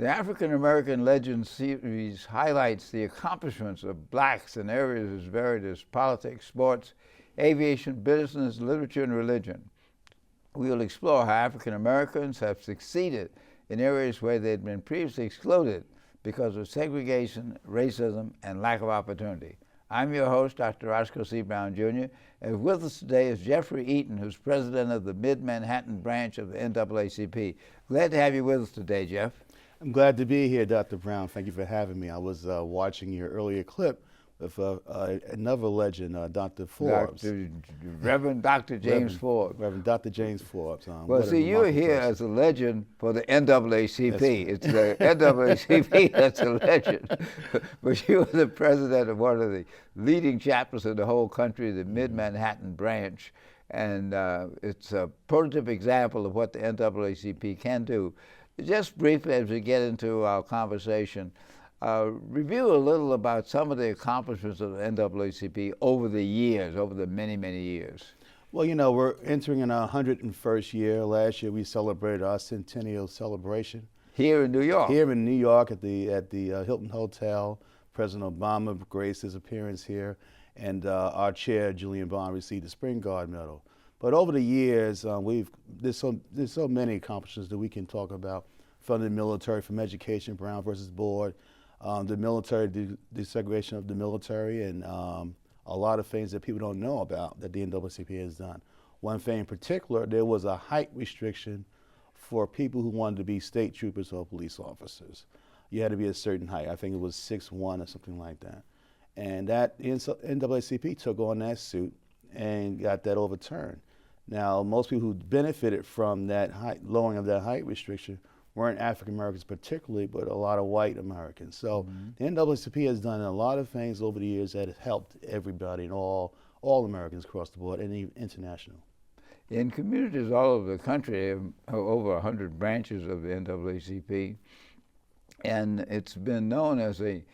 The African American Legends series highlights the accomplishments of blacks in areas as varied as politics, sports, aviation, business, literature, and religion. We will explore how African Americans have succeeded in areas where they had been previously excluded because of segregation, racism, and lack of opportunity. I'm your host, Dr. Roscoe C. Brown, Jr., and with us today is Geoffrey Eaton, who's president of the Mid-Manhattan Branch of the NAACP. Glad to have you with us today, Jeff. I'm glad to be here, Dr. Brown. Thank you for having me. I was watching your earlier clip with another legend, Dr. Forbes. Reverend Dr. James Forbes. Reverend Dr. James Forbes. Well, see, you're here as a legend for the NAACP. It's the NAACP that's a legend. But you were the president of one of the leading chapters in the whole country, the Mid-Manhattan Branch. And it's a prototype example of what the NAACP can do. Just briefly, as we get into our conversation, review a little about some of the accomplishments of the NAACP over the years, over the many, many years. Well, you know, we're entering in our 101st year. Last year we celebrated our centennial celebration. Here in New York? Here in New York at the Hilton Hotel. President Obama graced his appearance here, and our chair, Julian Bond, received the Spring Guard Medal. But over the years, there's so many accomplishments that we can talk about, from the military, from education, Brown versus Board, the military desegregation of the military, and a lot of things that people don't know about that the NAACP has done. One thing in particular, there was a height restriction for people who wanted to be state troopers or police officers. You had to be a certain height. I think it was 6'1" or something like that. And that NAACP took on that suit and got that overturned. Now, most people who benefited from that lowering of that height restriction weren't African Americans particularly, but a lot of white Americans. So the NAACP has done a lot of things over the years that have helped everybody and all Americans across the board, and even international. In communities all over the country, over 100 branches of the NAACP, and it's been known as the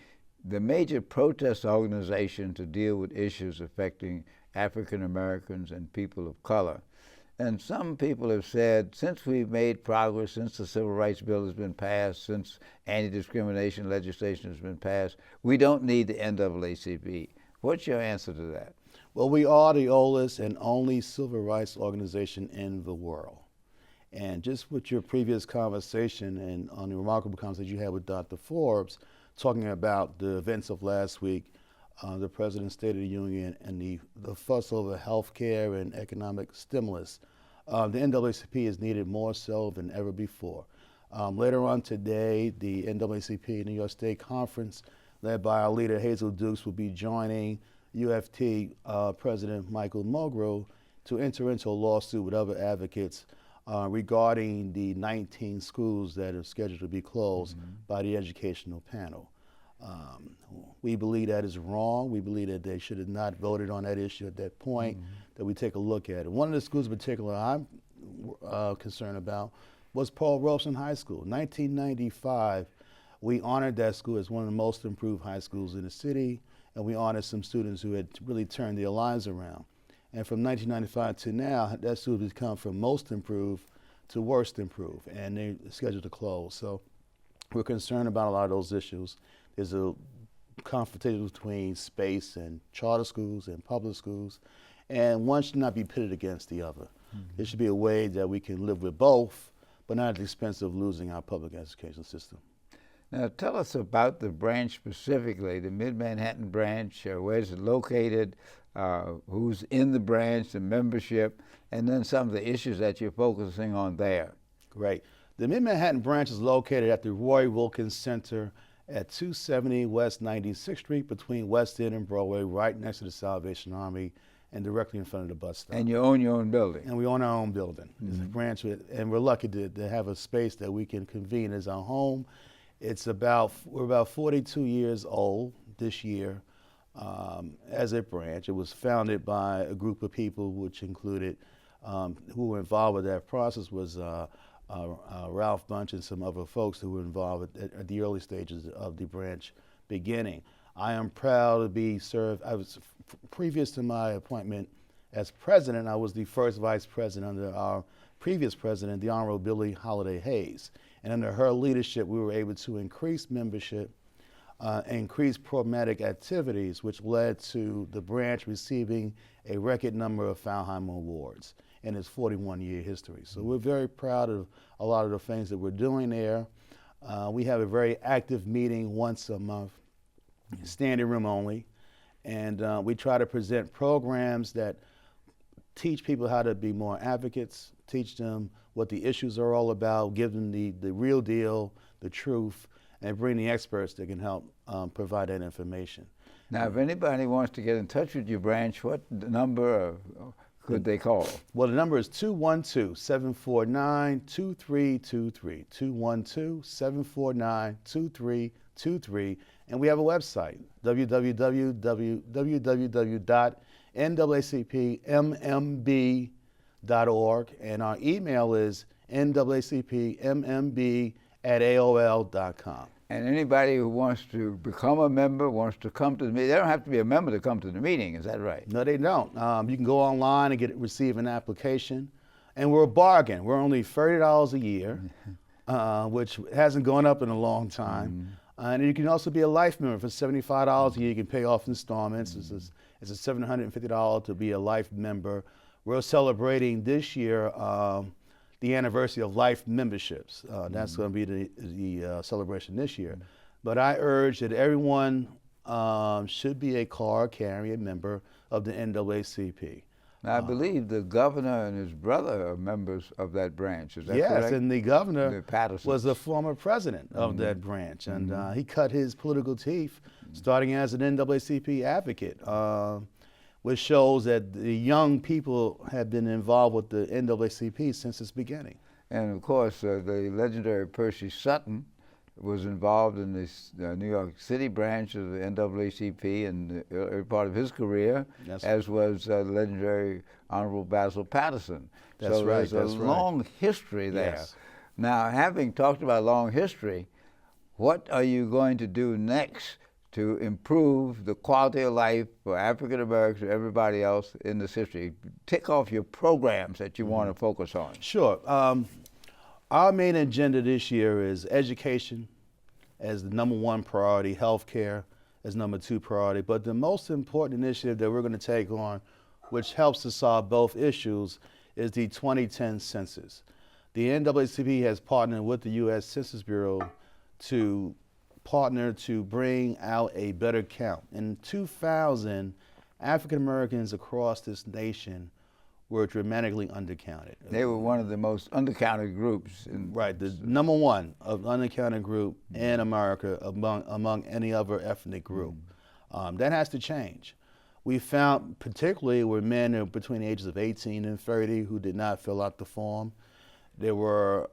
major protest organization to deal with issues affecting African Americans and people of color. And some people have said, since we've made progress, since the Civil Rights Bill has been passed, since anti-discrimination legislation has been passed, we don't need the NAACP. What's your answer to that? Well, we are the oldest and only civil rights organization in the world. And just with your previous conversation and on the remarkable conversation you had with Dr. Forbes, talking about the events of last week, the President's State of the Union, and the fuss over health care and economic stimulus, the NAACP is needed more so than ever before. Later on today, the NAACP New York State Conference, led by our leader Hazel Dukes, will be joining UFT President Michael Mulgrew to enter into a lawsuit with other advocates regarding the 19 schools that are scheduled to be closed by the educational panel. We believe that is wrong. We believe that they should have not voted on that issue at that point, that we take a look at it. One of the schools in particular I'm concerned about was Paul Robeson High School. 1995, we honored that school as one of the most improved high schools in the city, and we honored some students who had really turned their lives around. And from 1995 to now, that school has become from most improved to worst improved, and they're scheduled to close. So we're concerned about a lot of those issues. There's a confrontation between space and charter schools and public schools, and one should not be pitted against the other. There should be a way that we can live with both, but not at the expense of losing our public education system. Now, tell us about the branch specifically, the Mid-Manhattan Branch. Where is it located? Who's in the branch, the membership, and then some of the issues that you're focusing on there. Great. The Mid-Manhattan Branch is located at the Roy Wilkins Center at 270 West 96th Street between West End and Broadway, right next to the Salvation Army and directly in front of the bus stop. And you own your own building. And we own our own building. It's a branch, and we're lucky to have a space that we can convene as our home. We're about 42 years old this year as a branch. It was founded by a group of people, which included, who were involved with that process was Ralph Bunch and some other folks who were involved at the early stages of the branch beginning. I am proud to be served. Previous to my appointment as president, I was the first vice president under our previous president, the Honorable Billie Holiday Hayes. And under her leadership, we were able to increase membership, increase programmatic activities, which led to the branch receiving a record number of Falheim Awards in its 41-year history. So we're very proud of a lot of the things that we're doing there. We have a very active meeting once a month, standing room only, and we try to present programs that teach people how to be more advocates, teach them what the issues are all about, give them the real deal, the truth, and bring the experts that can help provide that information. Now, if anybody wants to get in touch with your branch, what number could they call? Well, the number is 212-749-2323, 212-749-2323, and we have a website, www.naacpmmb.org, and our email is naacpmmb@aol.com. And anybody who wants to become a member, wants to come to the meeting, they don't have to be a member to come to the meeting, is that right? No, they don't. You can go online and receive an application, and we're a bargain. We're only $30 a year, which hasn't gone up in a long time. And you can also be a life member for $75 a year. You can pay off installments. It's a $750 to be a life member. We're celebrating this year the anniversary of life memberships. That's going to be the celebration this year. But I urge that everyone should be a card-carrying member of the NAACP. Now, I believe the governor and his brother are members of that branch. Is that correct? Yes, and the governor The Pattersons. was a former president of that branch, and he cut his political teeth starting as an NAACP advocate, which shows that the young people have been involved with the NAACP since its beginning. And of course, the legendary Percy Sutton was involved in this New York City branch of the NAACP in the early part of his career, as was the legendary Honorable Basil Patterson. That's so right. there's a long history there. Yes. Now, having talked about long history, what are you going to do next to improve the quality of life for African Americans or everybody else in this history? Tick off your programs that you want to focus on. Sure. Our main agenda this year is education as the #1 priority, healthcare as #2 priority, but the most important initiative that we're going to take on, which helps to solve both issues, is the 2010 census. The NAACP has partnered with the U.S. Census Bureau to partner to bring out a better count. In 2000, African Americans across this nation were dramatically undercounted. They were one of the most undercounted groups. Right, the #1 of undercounted group in America among any other ethnic group. That has to change. We found particularly were men between the ages of 18 and 30 who did not fill out the form. There were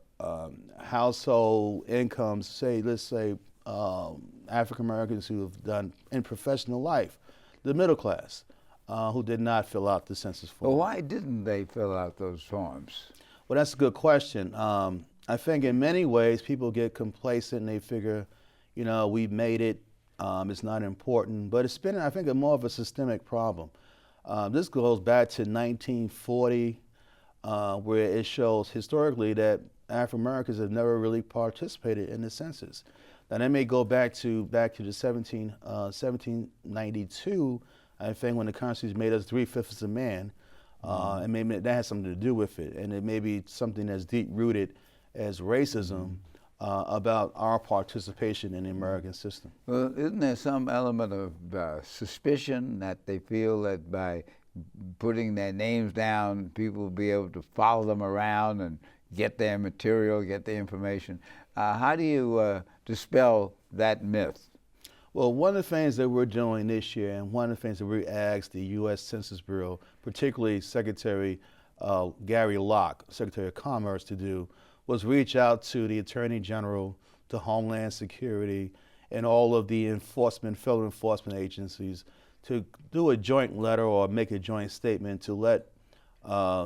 household incomes, let's say African Americans who have done in professional life, the middle class, who did not fill out the census form. Well, why didn't they fill out those forms? Well, that's a good question. I think in many ways people get complacent and they figure, we've made it, it's not important. But it's been, I think, more of a systemic problem. This goes back to 1940, where it shows historically that African Americans have never really participated in the census. Now, that may go back to the 1792, I think, when the Constitution made us 3/5 of man, and maybe that has something to do with it. And it may be something as deep-rooted as racism about our participation in the American system. Well, isn't there some element of suspicion that they feel that by putting their names down, people will be able to follow them around and get their material, get their information? How do you dispel that myth? Well, one of the things that we're doing this year, and one of the things that we asked the U.S. Census Bureau, particularly Secretary Gary Locke, Secretary of Commerce, to do, was reach out to the Attorney General, to Homeland Security, and all of the federal enforcement agencies to do a joint letter or make a joint statement to let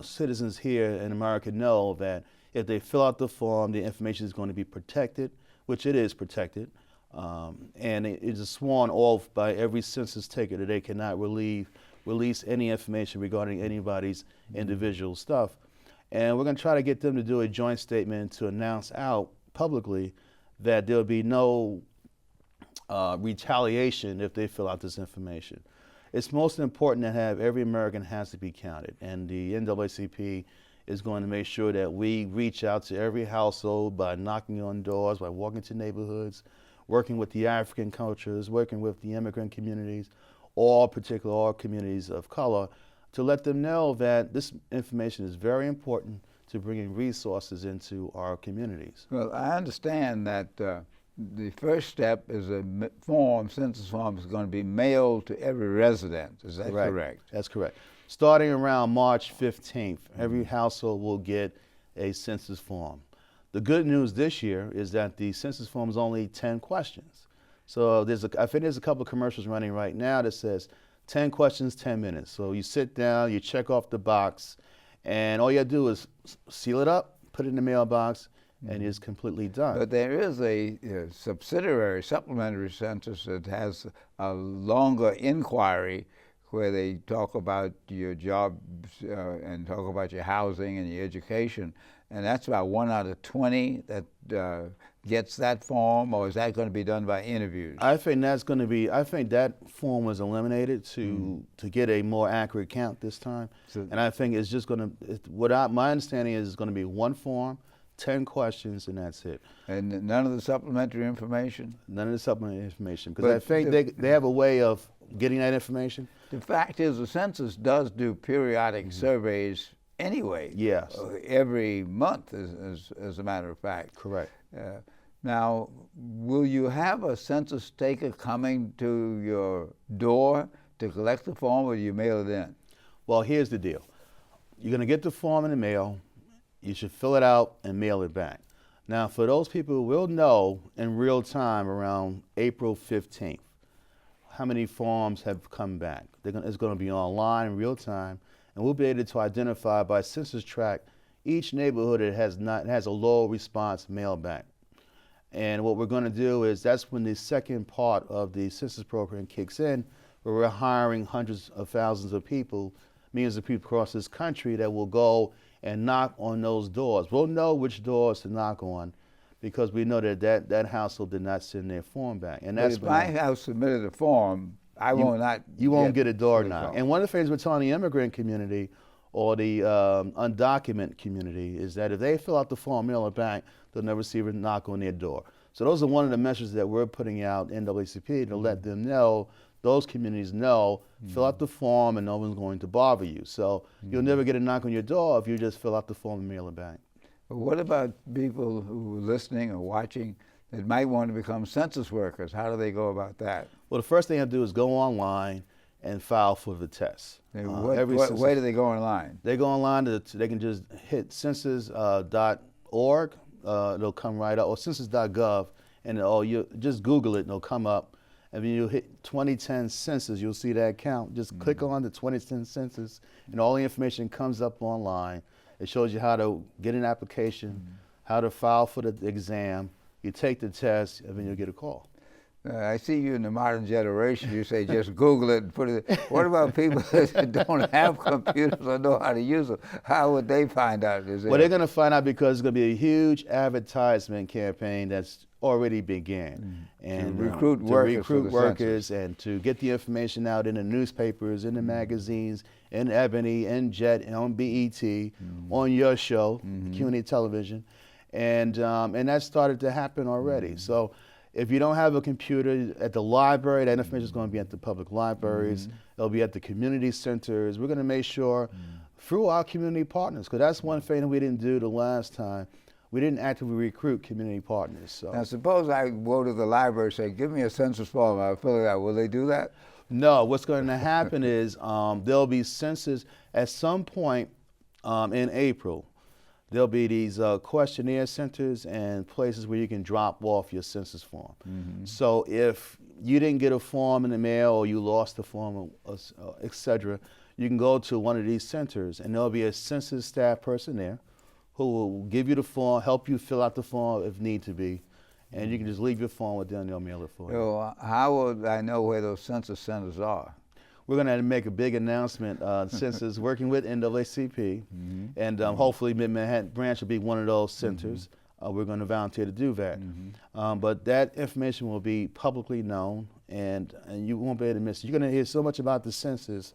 citizens here in America know that if they fill out the form, the information is going to be protected, which it is protected. And it is sworn oath by every census taker that they cannot release any information regarding anybody's individual stuff. And we're going to try to get them to do a joint statement to announce out publicly that there'll be no retaliation if they fill out this information. It's most important to have every American has to be counted, and the NAACP is going to make sure that we reach out to every household by knocking on doors, by walking to neighborhoods, working with the African cultures, working with the immigrant communities, all communities of color, to let them know that this information is very important to bringing resources into our communities. Well, I understand that the first step is a census form is going to be mailed to every resident. Is that correct? That's correct. Starting around March 15th, every household will get a census form. The good news this year is that the census form is only 10 questions. So I think there's a couple of commercials running right now that says 10 questions, 10 minutes. So you sit down, you check off the box, and all you have to do is seal it up, put it in the mailbox, and it's completely done. But there is a subsidiary supplementary census that has a longer inquiry where they talk about your jobs and talk about your housing and your education, and that's about 1 out of 20 that gets that form, or is that going to be done by interviews? I think that form was eliminated to get a more accurate count this time, and I think it's just going to, my understanding is it's going to be one form, 10 questions, and that's it. And none of the supplementary information? None of the supplementary information, because I think they have a way of getting that information. The fact is the census does do periodic surveys anyway. Yes. Every month, as a matter of fact. Correct. Now, will you have a census taker coming to your door to collect the form, or do you mail it in? Well, here's the deal. You're going to get the form in the mail. You should fill it out and mail it back. Now, for those people who will know in real time around April 15th, how many forms have come back. It's going to be online in real time, and we'll be able to identify by census tract each neighborhood that has a low response mail back. And what we're going to do is that's when the second part of the census program kicks in, where we're hiring hundreds of thousands of people, millions of people across this country that will go and knock on those doors. We'll know which doors to knock on because we know that household did not send their form back. And that's if my house submitted a form, you won't get a door knock. And one of the things we're telling the immigrant community or the undocumented community is that if they fill out the form, mail it back, they'll never see a knock on their door. So those are one of the messages that we're putting out in NAACP to let them know, those communities know, fill out the form and no one's going to bother you. So you'll never get a knock on your door if you just fill out the form and mail it back. But what about people who are listening or watching that might want to become census workers? How do they go about that? Well, the first thing they have to do is go online and file for the test. What way do they go online? They go online, they can just hit census.org, it'll come right up, or census.gov, and you just Google it and it'll come up. And when you hit 2010 census, you'll see that count. Just click on the 2010 census, and all the information comes up online. It shows you how to get an application, how to file for the exam. You take the test, and then you'll get a call. I see you in the modern generation. You say just Google it and put it. What about people that don't have computers or know how to use them? How would they find out? Well, they're going to find out because it's going to be a huge advertisement campaign that's already began. And to recruit workers and to get the information out in the newspapers, in the magazines, in Ebony, in Jet, and on BET, on your show, CUNY Television. And that started to happen already. So if you don't have a computer at the library, that information is going to be at the public libraries. It'll be at the community centers. We're going to make sure through our community partners, because that's one thing that we didn't do the last time. We didn't actively recruit community partners. So. Now, suppose I go to the library and say, give me a census form, I'll fill it out. Will they do that? No. What's going to happen is there'll be census at some point in April. There'll be these questionnaire centers and places where you can drop off your census form. So if you didn't get a form in the mail or you lost the form, et cetera, you can go to one of these centers and there'll be a census staff person there who will give you the form, help you fill out the form if need to be, and you can just leave your form with them and they'll mail it for you. So how would I know where those census centers are? we're going to make a big announcement. Census working with NAACP, and hopefully Mid-Manhattan Branch will be one of those centers. We're going to volunteer to do that. But that information will be publicly known, and you won't be able to miss it. You're going to hear so much about the census,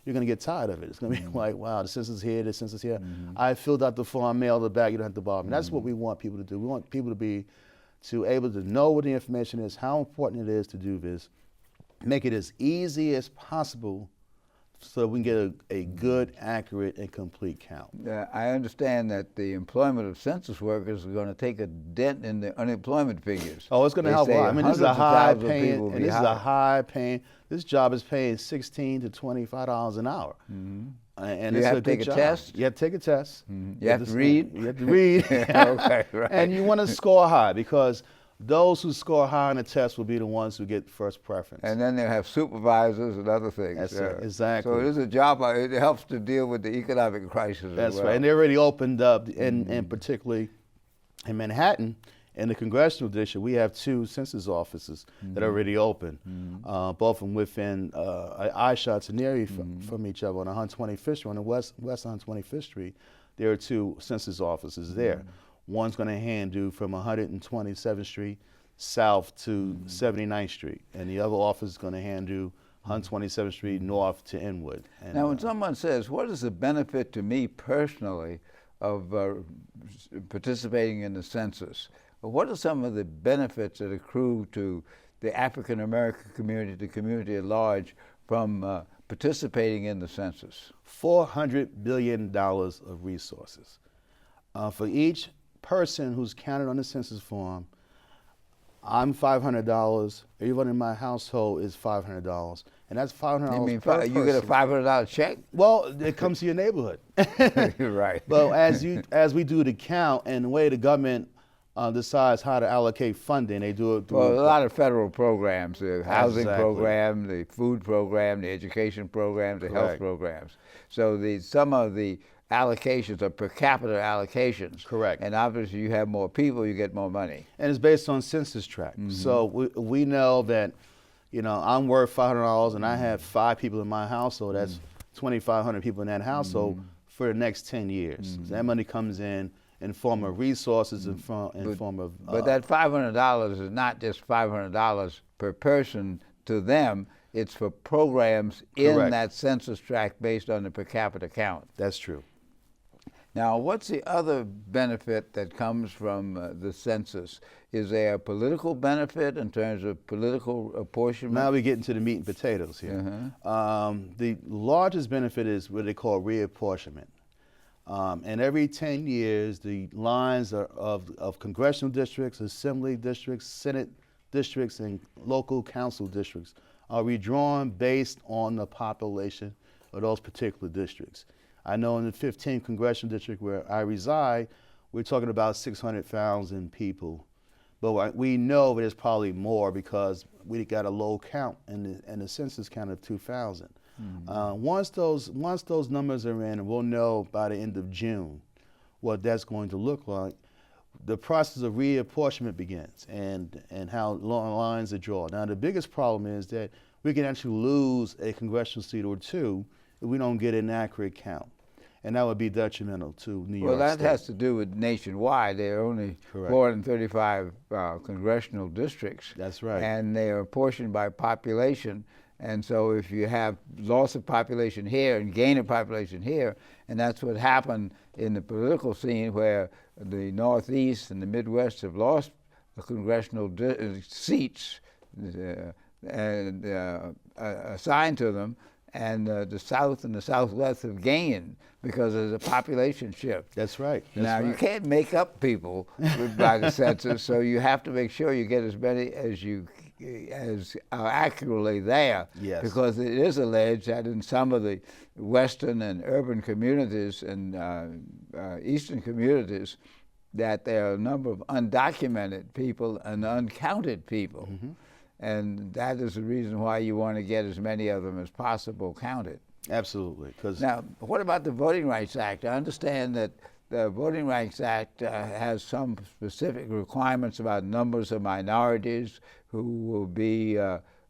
you're going to get tired of it. It's going to be like, wow, the census here, the census here. I filled out the form, mailed it back, you don't have to bother me. That's what we want people to do. We want people to be able to know what the information is, how important it is to do this, make it as easy as possible so we can get a good, accurate, and complete count. I understand that the employment of census workers is going to take a dent in the unemployment figures. Oh, it's going to help a lot. I mean, this is a high paying, and this is a high paying. This job is paying $16 to $25 an hour. And you have to take a test? You have to take a test. You have to read? You have to read. Okay, right. And you want to score high, because those who score high on the test will be the ones who get first preference. And then they'll have supervisors and other things. That's right, exactly. So it is a job, it helps to deal with the economic crisis That's as well. right, and they already opened up, and particularly in Manhattan, in the Congressional District, we have 2 census offices that are already open, both from within eye shots near from each other on 125th Street, on the west 125th Street. There are 2 census offices there. One's going to handle from 127th Street south to 79th Street, and the other office is going to handle 127th Street north to Inwood. And, now, when someone says, what is the benefit to me personally of participating in the census? What are some of the benefits that accrue to the African American community, the community at large, from participating in the census? $400 billion of resources. For each person who's counted on the census form, I'm $500. Everyone in my household is $500, and that's $500 You mean per person. you get a $500 check? Well, it comes to your neighborhood. Right. But as we do the count, and the way the government decides how to allocate funding, they do it through Well, a lot of federal programs, the housing Exactly. program, the food program, the education programs, the health Correct. programs. So some of the allocations are per capita allocations. Correct. And obviously you have more people, you get more money. And it's based on census tract. So we know that, I'm worth $500, and I have 5 people in my household. That's 2,500 people in that household for the next 10 years. So that money comes in form of resources, in form of. But that $500 is not just $500 per person to them. It's for programs in Correct. that census tract based on the per capita count. That's true. Now, what's the other benefit that comes from the census? Is there a political benefit in terms of political apportionment? Now we get into the meat and potatoes here. The largest benefit is what they call reapportionment. And every 10 years, the lines of congressional districts, assembly districts, senate districts, and local council districts are redrawn based on the population of those particular districts. I know in the 15th congressional district where I reside, we're talking about 600,000 people. But we know there's probably more because we got a low count in the census count of 2,000. Once those numbers are in, we'll know by the end of June what that's going to look like. The process of reapportionment begins, and how long lines are drawn. Now, the biggest problem is that we can actually lose a congressional seat or 2 if we don't get an accurate count, and that would be detrimental to New York Well, that State. has to do with nationwide. There are only Correct. 435 congressional districts. That's right. And they are apportioned by population. And so if you have loss of population here and gain of population here, and that's what happened in the political scene where the Northeast and the Midwest have lost congressional seats assigned to them, and the South and the Southwest have gained because of the population shift. That's right. That's Now, right. you can't make up people by the census, so you have to make sure you get as many as are accurately there. Yes. Because it is alleged that in some of the western and urban communities and eastern communities that there are a number of undocumented people and uncounted people. And that is the reason why you want to get as many of them as possible counted. Absolutely. Now, what about the Voting Rights Act? I understand that the Voting Rights Act has some specific requirements about numbers of minorities who will be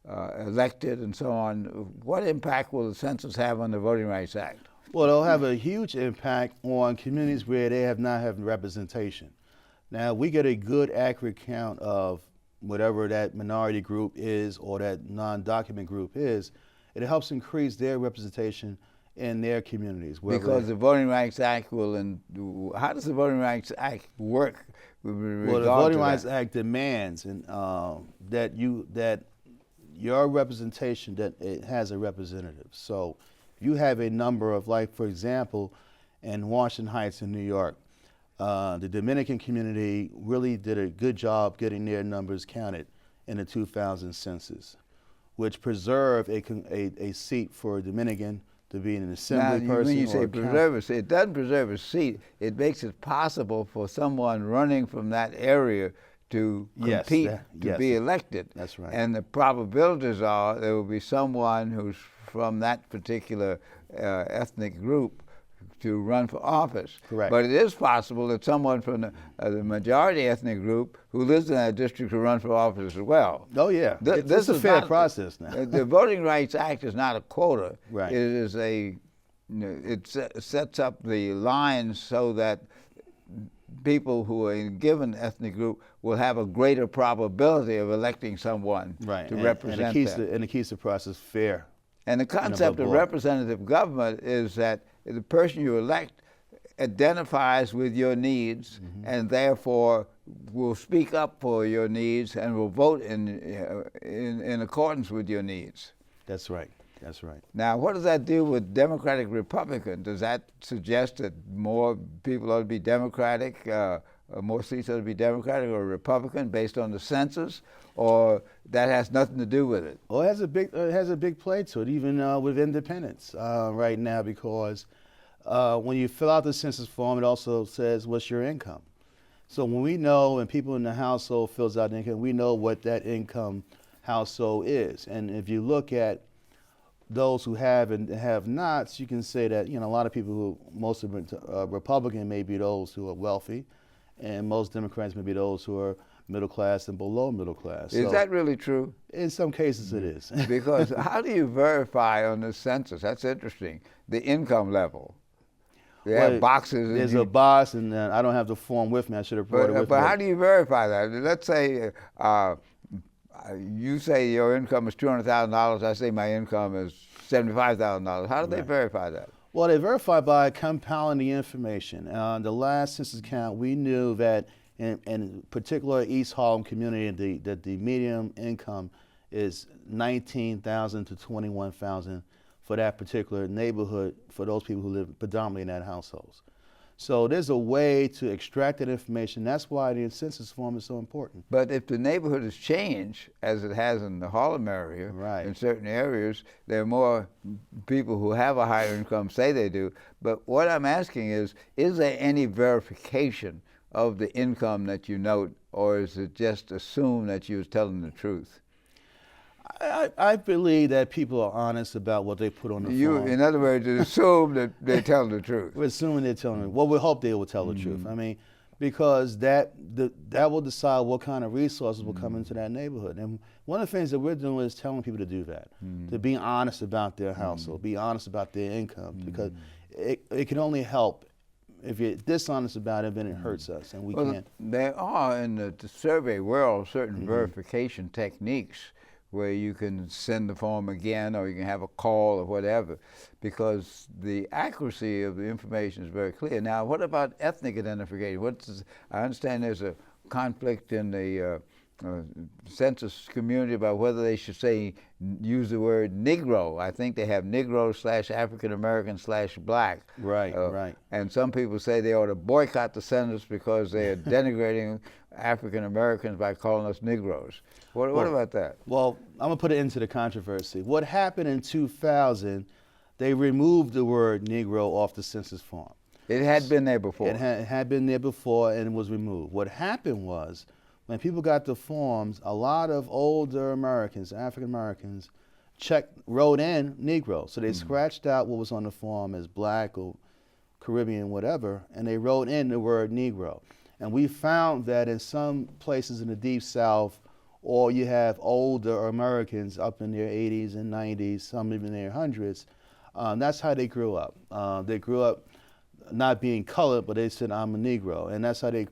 elected and so on. What impact will the census have on the Voting Rights Act? Well, it'll have a huge impact on communities where they have not had representation. Now, we get a good, accurate count of whatever that minority group is or that non-document group is. It helps increase their representation in their communities. Because the Voting Rights Act will, how does the Voting Rights Act work with regard well, the Voting to Rights that? Act demands that your representation, that it has a representative. So you have a number of, like, for example, in Washington Heights in New York, the Dominican community really did a good job getting their numbers counted in the 2000 census, which preserved a seat for a Dominican to be an assembly person. When you say or preserve a seat, it doesn't preserve a seat. It makes it possible for someone running from that area to compete to be elected. That's right. And the probabilities are there will be someone who's from that particular ethnic group to run for office. Correct. But it is possible that someone from the majority ethnic group who lives in that district will run for office as well. Oh yeah, This is a is fair not, process now. The Voting Rights Act is not a quota. Right. It is it sets up the lines so that people who are in a given ethnic group will have a greater probability of electing someone to represent them. And it keeps the process fair. And the concept of representative government is that the person you elect identifies with your needs and therefore will speak up for your needs and will vote in accordance with your needs. That's right. That's right. Now, what does that do with Democratic Republican? Does that suggest that more people ought to be Democratic, more seats ought to be Democratic or Republican based on the census, or that has nothing to do with it? Well, it has a big play to it, even with independents right now, because when you fill out the census form, it also says what's your income. So when we know, and people in the household fills out the income, we know what that income household is. And if you look at those who have and have nots, you can say that, a lot of people who, most of them Republican may be those who are wealthy, and most Democrats may be those who are middle class and below middle class. Is that really true? In some cases it is. Because how do you verify on the census? That's interesting. The income level. They have boxes. There's a box, and I don't have the form with me. I should have brought it with me. But how do you verify that? Let's say you say your income is $200,000. I say my income is $75,000. How do they verify that? Well, they verify by compiling the information. The last census count, we knew that in particular East Harlem community, that the median income is $19,000 to $21,000 for that particular neighborhood, for those people who live predominantly in that households. So there's a way to extract that information. That's why the census form is so important. But if the neighborhood has changed, as it has in the Harlem area, in certain areas, there are more people who have a higher income say they do. But what I'm asking is there any verification of the income that you note, or is it just assumed that you're telling the truth? I believe that people are honest about what they put on the form. In other words, you assume that they tell the truth. We're assuming they're telling the truth. Well, we hope they will tell the truth. I mean, because that will decide what kind of resources will come into that neighborhood. And one of the things that we're doing is telling people to do that, to be honest about their household, be honest about their income, because it can only help. If you're dishonest about it, then it hurts us, and we can't. There are in the survey world certain verification techniques where you can send the form again, or you can have a call or whatever, because the accuracy of the information is very clear. Now, what about ethnic identification? I understand there's a conflict in the census community about whether they should use the word Negro. I think they have Negro / African American / Black. Right, right. And some people say they ought to boycott the census because they are denigrating African Americans by calling us Negroes. What about that? Well, I'm gonna put it into the controversy. What happened in 2000? They removed the word Negro off the census form. It had been there before. It had been there before, and it was removed. What happened was, when people got the forms, a lot of older Americans, African Americans, wrote in Negro. So they scratched out what was on the form as Black or Caribbean, whatever, and they wrote in the word Negro. And we found that in some places in the Deep South or you have older Americans up in their 80s and 90s, some even in their hundreds. That's how they grew up. They grew up not being colored, but they said, I'm a Negro, and that's how they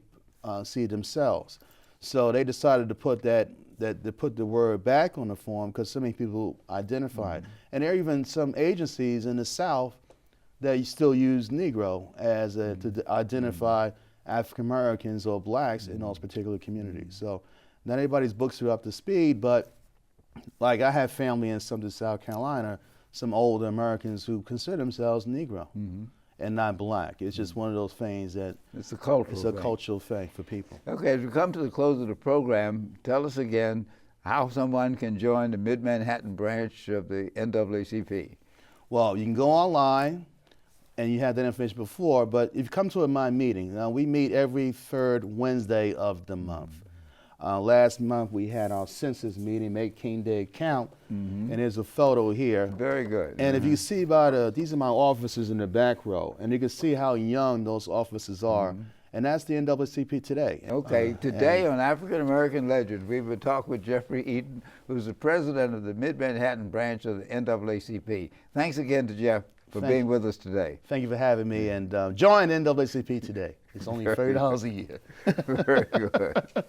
see themselves. So they decided to put put the word back on the form because so many people identify it. And there are even some agencies in the South that still use Negro as to identify African Americans or blacks in those particular communities. So not everybody's books are up to speed, but like I have family in Sumter, South Carolina, some older Americans who consider themselves Negro and not black. It's just one of those things that it's a cultural thing for people. Okay, as we come to the close of the program, tell us again how someone can join the Mid-Manhattan branch of the NAACP. Well, you can go online, and you had that information before, but if you come to my meeting, now we meet every third Wednesday of the month. Last month we had our census meeting, Make King Day Count, and there's a photo here. Very good. And if you see these are my officers in the back row, and you can see how young those officers are, and that's the NAACP today. Okay, today on African American Legends, we will talk with Geoffrey Eaton, who's the president of the Mid-Manhattan branch of the NAACP. Thanks again to Jeff for being with us today. Thank you for having me, and join NAACP today. It's only $30 a year. Very good.